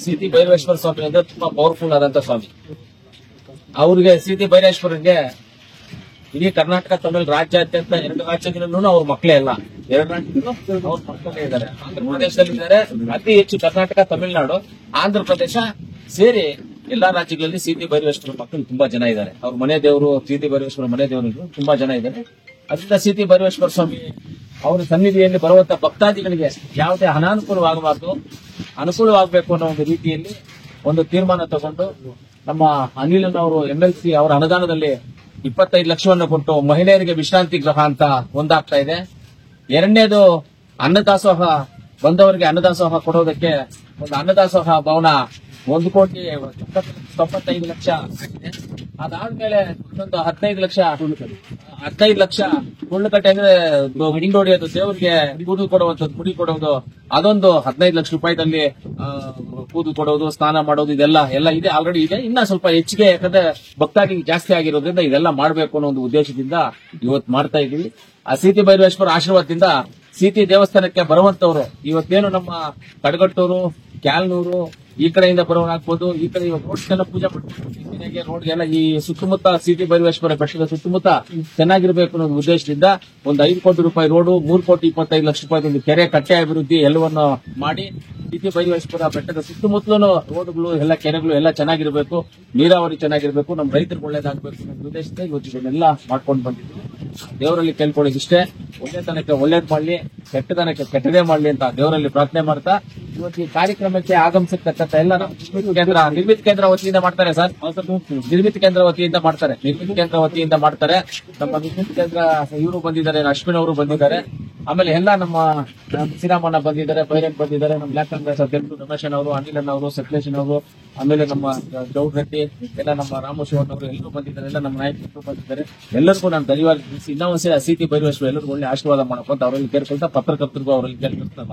City Bhairaveshwara ಸ್ವಾಮಿ ಅಂದ್ರೆ ತುಂಬಾ powerful ಆದಂತ ಸ್ವಾಮಿ. ಅವ್ರಿಗೆ ಸಿಟಿ ಭೈರವೇಶ್ವರರಿಗೆ ಇಡೀ ಕರ್ನಾಟಕ ತಮಿಳು ರಾಜ್ಯಾದ್ಯಂತ 2 ರಾಜ್ಯಗಳಲ್ಲೂ ಅವ್ರ ಮಕ್ಕಳೇ ಅಲ್ಲ, 2 ರಾಜ್ಯಗಳು ಅವ್ರ ಮಕ್ಕಳೇ ಇದ್ದಾರೆ. ಆಂಧ್ರ ಪ್ರದೇಶದಲ್ಲಿ ಇದ್ದಾರೆ ಅತಿ ಹೆಚ್ಚು. ಕರ್ನಾಟಕ, ತಮಿಳುನಾಡು, ಆಂಧ್ರ ಪ್ರದೇಶ ಸೇರಿ ಎಲ್ಲಾ ರಾಜ್ಯಗಳಲ್ಲಿ ಸಿಟಿ ಭೈರವೇಶ್ವರ ಮಕ್ಕಳು ತುಂಬಾ ಜನ ಇದ್ದಾರೆ. ಅವ್ರ ಮನೆ ದೇವರು ಸಿಟಿ ಭೈರವೇಶ್ವರ ಮನೆ ದೇವರು ತುಂಬಾ ಜನ ಇದ್ದಾರೆ. ಅದರಿಂದ ಸಿಟಿ ಭೈರವೇಶ್ವರ ಸ್ವಾಮಿ ಅವರ ಸನ್ನಿಧಿಯಲ್ಲಿ ಬರುವಂತ ಭಕ್ತಾದಿಗಳಿಗೆ ಯಾವುದೇ ಅನಾನುಕೂಲವಾಗಬಾರದು, ಅನುಕೂಲವಾಗಬೇಕು ಅನ್ನೋ ಒಂದು ರೀತಿಯಲ್ಲಿ ಒಂದು ತೀರ್ಮಾನ ತಗೊಂಡು ನಮ್ಮ ಅನಿಲನವರು MLC ಅವರ ಅನುದಾನದಲ್ಲಿ 25 ಲಕ್ಷವನ್ನು ಕೊಟ್ಟು ಮಹಿಳೆಯರಿಗೆ ವಿಶ್ರಾಂತಿ ಗೃಹ ಅಂತ ಒಂದಾಗ್ತಾ ಇದೆ. ಎರಡನೇದು ಅನ್ನದಾಸೋಹ, ಬಂದವರಿಗೆ ಅನ್ನದಾಸೋಹ ಕೊಡೋದಕ್ಕೆ ಒಂದು ಅನ್ನದಾಸೋಹ ಭವನ 1,95 ಲಕ್ಷ ಆಗಿದೆ. ಅದಾದ್ಮೇಲೆ ಇನ್ನೊಂದು 15 ಲಕ್ಷ ಕುಳ್ಳಕಟ್ಟೆ ಅಂದ್ರೆ ಹಿಂಡ್ ಹೊಡೆಯೋದು, ದೇವರಿಗೆ ಕೂದು ಕೊಡುವಂಥದ್ದು, ಮುಡಿ ಕೊಡೋದು, ಅದೊಂದು 15 ಲಕ್ಷ ರೂಪಾಯಿದಲ್ಲಿ ಕೂದು ಕೊಡೋದು, ಸ್ನಾನ ಮಾಡೋದು, ಎಲ್ಲ ಇದೆ, ಆಲ್ರೆಡಿ ಇದೆ. ಇನ್ನ ಸ್ವಲ್ಪ ಹೆಚ್ಚಿಗೆ, ಯಾಕಂದ್ರೆ ಭಕ್ತಾದಿ ಜಾಸ್ತಿ ಆಗಿರೋದ್ರಿಂದ ಇದೆಲ್ಲ ಮಾಡಬೇಕು ಅನ್ನೋ ಒಂದು ಉದ್ದೇಶದಿಂದ ಇವತ್ತು ಮಾಡ್ತಾ ಇದೀವಿ. ಆ ಸಿಟಿ ಭೈರವೇಶ್ವರ ಆಶೀರ್ವಾದದಿಂದ ಸಿಟಿ ದೇವಸ್ಥಾನಕ್ಕೆ ಬರುವಂತವ್ರು ಇವತ್ತೇನು ನಮ್ಮ ಕಡಗಟ್ಟೂರು, ಕ್ಯಾಲ್ನೂರು ಈ ಕಡೆಯಿಂದ ಬರೋರಾಗ್ಬೋದು, ಈ ಕಡೆ ರೋಡ್ಗೆಲ್ಲ ಪೂಜೆ ಮಾಡ್ತಾರೆ, ರೋಡ್ಗೆಲ್ಲ ಈ ಸುತ್ತಮುತ್ತ ಸಿಟಿ ಭೈರವೇಶ್ವರ ಬೆಟ್ಟದ ಸುತ್ತಮುತ್ತ ಚೆನ್ನಾಗಿರ್ಬೇಕು ಅನ್ನೋ ಉದ್ದೇಶದಿಂದ ಒಂದು 5 ಕೋಟಿ ರೂಪಾಯಿ ರೋಡು, 3,25 ಲಕ್ಷ ರೂಪಾಯಿ ಒಂದು ಕೆರೆ ಕಟ್ಟೆ ಅಭಿವೃದ್ಧಿ ಎಲ್ಲವನ್ನು ಮಾಡಿ ಸಿಟಿ ಭೈರವೇಶ್ವರ ಬೆಟ್ಟದ ಸುತ್ತಮುತ್ತಲೂ ರೋಡ್ಗಳು ಎಲ್ಲ ಕೆರೆಗಳು ಎಲ್ಲ ಚೆನ್ನಾಗಿರ್ಬೇಕು, ನೀರಾವರಿ ಚೆನ್ನಾಗಿರ್ಬೇಕು, ನಮ್ಮ ರೈತರಿಗೆ ಒಳ್ಳೇದಾಗಬೇಕು ಅನ್ನೋ ಉದ್ದೇಶದಿಂದ ಇವತ್ತು ಇದನ್ನೆಲ್ಲ ಮಾಡ್ಕೊಂಡು ಬಂದಿದ್ದೀವಿ. ದೇವರಲ್ಲಿ ಕೇಳ್ಕೊಳ್ಳೋದು ಇಷ್ಟೇ, ಒಳ್ಳೆತನಕ್ಕೆ ಒಳ್ಳೇದ್ ಮಾಡ್ಲಿ, ಕೆಟ್ಟತನಕ್ಕೆ ಕೆಟ್ಟದೇ ಮಾಡ್ಲಿ ಅಂತ ದೇವರಲ್ಲಿ ಪ್ರಾರ್ಥನೆ ಮಾಡ್ತಾ ಇವತ್ತು ಈ ಕಾರ್ಯಕ್ರಮಕ್ಕೆ ಆಗಮಿಸತಕ್ಕಂಥ ಎಲ್ಲ ನಿರ್ಮಿತ ಕೇಂದ್ರ ವತಿಯಿಂದ ಮಾಡ್ತಾರೆ ಸರ್. ನಿರ್ಮಿತ ಕೇಂದ್ರ ವತಿಯಿಂದ ಮಾಡ್ತಾರೆ, ನಮ್ಮ ನಿರ್ಮಿತ ಕೇಂದ್ರ ಇವರು ಬಂದಿದ್ದಾರೆ, ಅಶ್ವಿನ್ ಅವರು ಬಂದಿದ್ದಾರೆ, ಆಮೇಲೆ ಎಲ್ಲ ನಮ್ಮ ಶ್ರೀರಾಮಣ್ಣ ಬಂದಿದ್ದಾರೆ, ಬೈರನ್ ಬಂದಿದ್ದಾರೆ, ನಮ್ಮ ಬ್ಲಾಕ್ ಕಾಂಗ್ರೆಸ್ ಅಧ್ಯಕ್ಷರು ರಮೇಶನ್ ಅವರು, ಅನಿಲನ್ ಅವರು, ಸಕಲೇಶನ್ ಅವರು, ಆಮೇಲೆ ನಮ್ಮ ಗೌಡ್ ರೆಡ್ಡಿ, ಎಲ್ಲ ನಮ್ಮ ರಾಮಶಿವನ್ ಅವರು ಎಲ್ಲರೂ ಬಂದಿದ್ದಾರೆ, ಎಲ್ಲ ನಮ್ಮ ನಾಯಕರು ಬಂದಿದ್ದಾರೆ. ಎಲ್ಲರಿಗೂ ನಾನು ಧನ್ಯವಾದ ತಿಳಿಸಿ ಇನ್ನೊಂದ್ಸರಿ ಸಿಟಿ ಭೈರವೇಶ್ವರ ಎಲ್ಲರಿಗೂ ಒಳ್ಳೆ ಆಶೀರ್ವಾದ ಮಾಡಬೇಕು ಅಂತ ಅವರಲ್ಲಿ ಕೇಳ್ಕೊಳ್ತಾ, ಪತ್ರಕರ್ತರಿಗೂ ಅವರಲ್ಲಿ ಕೇಳ್ಕೊಳ್ತಾ